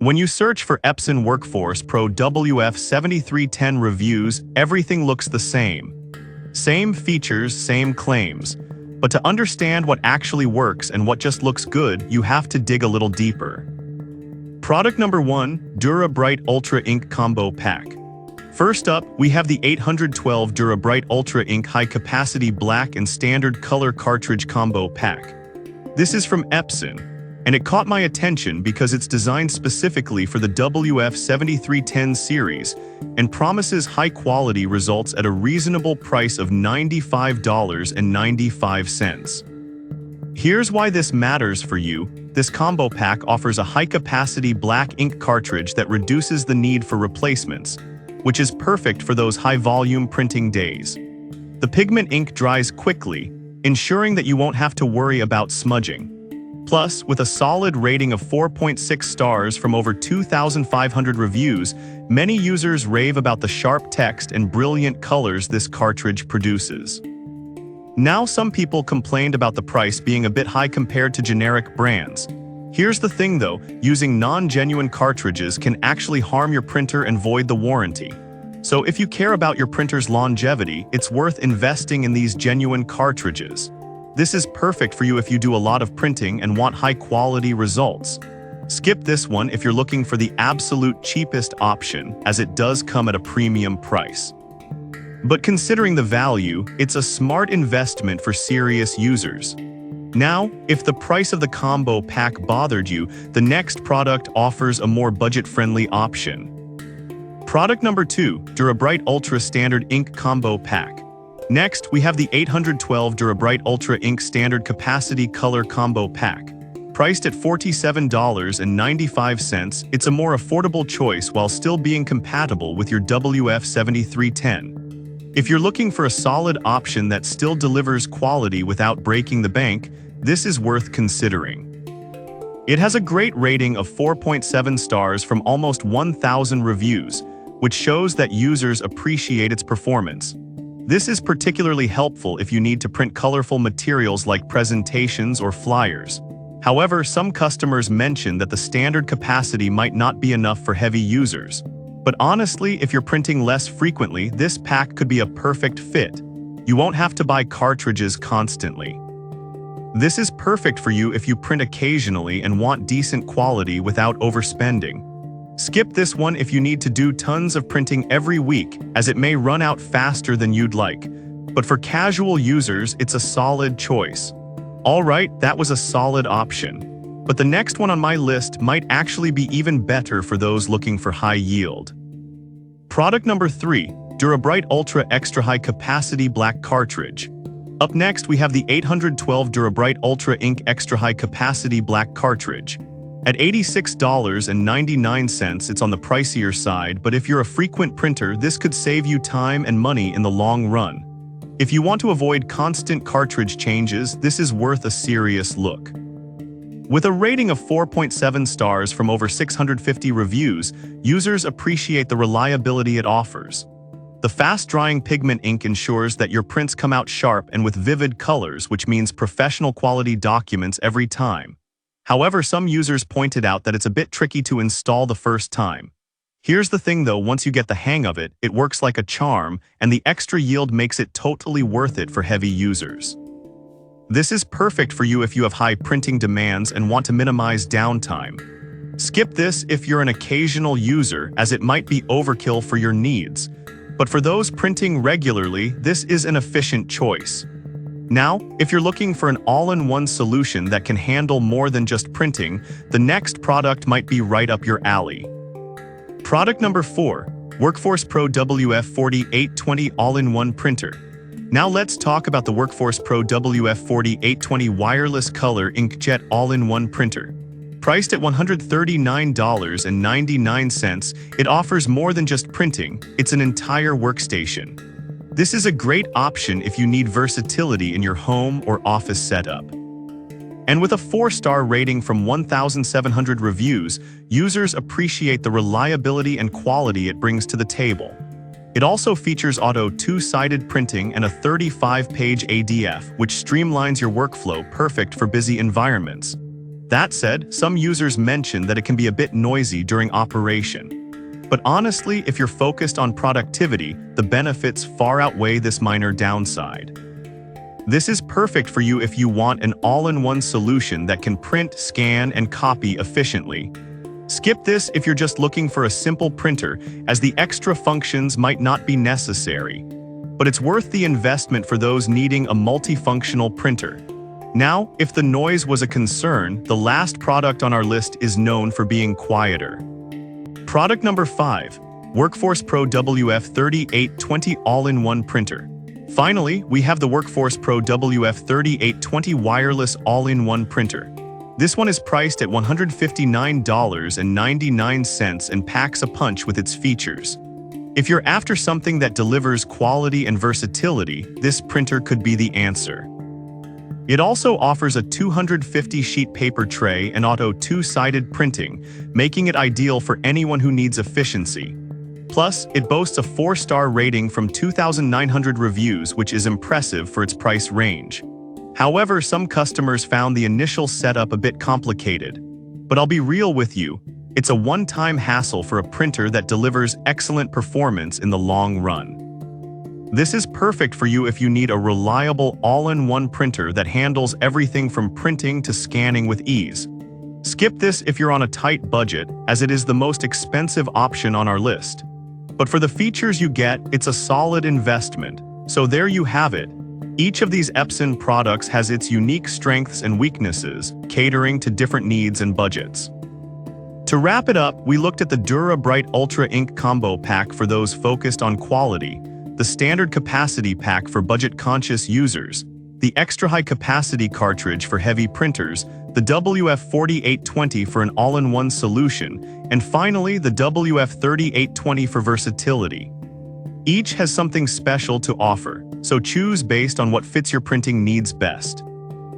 When you search for Epson Workforce Pro Wf-7310 reviews, everything looks the same. Same features, same claims. But to understand what actually works and what just looks good, you have to dig a little deeper. Product number 1, Dura-Bright Ultra Ink Combo Pack. First up, we have the 812 Dura-Bright Ultra Ink High Capacity Black and Standard Color Cartridge Combo Pack. This is from Epson, and it caught my attention because it's designed specifically for the WF-7310 series and promises high-quality results at a reasonable price of $95.95. Here's why this matters for you. This combo pack offers a high-capacity black ink cartridge that reduces the need for replacements, which is perfect for those high-volume printing days. The pigment ink dries quickly, ensuring that you won't have to worry about smudging. Plus, with a solid rating of 4.6 stars from over 2,500 reviews, many users rave about the sharp text and brilliant colors this cartridge produces. Now, some people complained about the price being a bit high compared to generic brands. Here's the thing though, using non-genuine cartridges can actually harm your printer and void the warranty. So if you care about your printer's longevity, it's worth investing in these genuine cartridges. This is perfect for you if you do a lot of printing and want high-quality results. Skip this one if you're looking for the absolute cheapest option, as it does come at a premium price. But considering the value, it's a smart investment for serious users. Now, if the price of the combo pack bothered you, the next product offers a more budget-friendly option. Product number 2, Dura-Bright Ultra Standard Ink Combo Pack. Next, we have the 812 Dura-Bright Ultra Ink Standard Capacity Color Combo Pack. Priced at $47.95, it's a more affordable choice while still being compatible with your WF-7310. If you're looking for a solid option that still delivers quality without breaking the bank, this is worth considering. It has a great rating of 4.7 stars from almost 1,000 reviews, which shows that users appreciate its performance. This is particularly helpful if you need to print colorful materials like presentations or flyers. However, some customers mention that the standard capacity might not be enough for heavy users. But honestly, if you're printing less frequently, this pack could be a perfect fit. You won't have to buy cartridges constantly. This is perfect for you if you print occasionally and want decent quality without overspending. Skip this one if you need to do tons of printing every week, as it may run out faster than you'd like. But for casual users, it's a solid choice. Alright, that was a solid option. But the next one on my list might actually be even better for those looking for high yield. Product number 3, Dura-Bright Ultra Extra High Capacity Black Cartridge. Up next, we have the 812 Dura-Bright Ultra Ink Extra High Capacity Black Cartridge. At $86.99, it's on the pricier side, but if you're a frequent printer, this could save you time and money in the long run. If you want to avoid constant cartridge changes, this is worth a serious look. With a rating of 4.7 stars from over 650 reviews, users appreciate the reliability it offers. The fast-drying pigment ink ensures that your prints come out sharp and with vivid colors, which means professional quality documents every time. However, some users pointed out that it's a bit tricky to install the first time. Here's the thing though, once you get the hang of it, it works like a charm, and the extra yield makes it totally worth it for heavy users. This is perfect for you if you have high printing demands and want to minimize downtime. Skip this if you're an occasional user, as it might be overkill for your needs. But for those printing regularly, this is an efficient choice. Now, if you're looking for an all-in-one solution that can handle more than just printing, the next product might be right up your alley. Product number 4, Workforce Pro Wf-4820 All-in-One Printer. Now let's talk about the Workforce Pro Wf-4820 Wireless Color Inkjet All-in-One Printer. Priced at $139.99, it offers more than just printing, it's an entire workstation. This is a great option if you need versatility in your home or office setup. And with a 4-star rating from 1,700 reviews, users appreciate the reliability and quality it brings to the table. It also features auto 2-sided printing and a 35-page ADF, which streamlines your workflow, perfect for busy environments. That said, some users mention that it can be a bit noisy during operation. But honestly, if you're focused on productivity, the benefits far outweigh this minor downside. This is perfect for you if you want an all-in-one solution that can print, scan, and copy efficiently. Skip this if you're just looking for a simple printer, as the extra functions might not be necessary. But it's worth the investment for those needing a multifunctional printer. Now, if the noise was a concern, the last product on our list is known for being quieter. Product number 5, Workforce Pro Wf-7310 All-in-One Printer. Finally, we have the Workforce Pro Wf-7310 Wireless All-in-One Printer. This one is priced at $159.99 and packs a punch with its features. If you're after something that delivers quality and versatility, this printer could be the answer. It also offers a 250-sheet paper tray and auto two-sided printing, making it ideal for anyone who needs efficiency. Plus, it boasts a 4-star rating from 2,900 reviews, which is impressive for its price range. However, some customers found the initial setup a bit complicated. But I'll be real with you, it's a one-time hassle for a printer that delivers excellent performance in the long run. This is perfect for you if you need a reliable all-in-one printer that handles everything from printing to scanning with ease. Skip this if you're on a tight budget, as it is the most expensive option on our list. But for the features you get, it's a solid investment. So there you have it. Each of these Epson products has its unique strengths and weaknesses, catering to different needs and budgets. To wrap it up, we looked at the Dura Bright Ultra Ink Combo Pack for those focused on quality, the Standard Capacity Pack for budget-conscious users, the Extra High Capacity cartridge for heavy printers, the WF-4820 for an all-in-one solution, and finally the WF-3820 for versatility. Each has something special to offer, so choose based on what fits your printing needs best.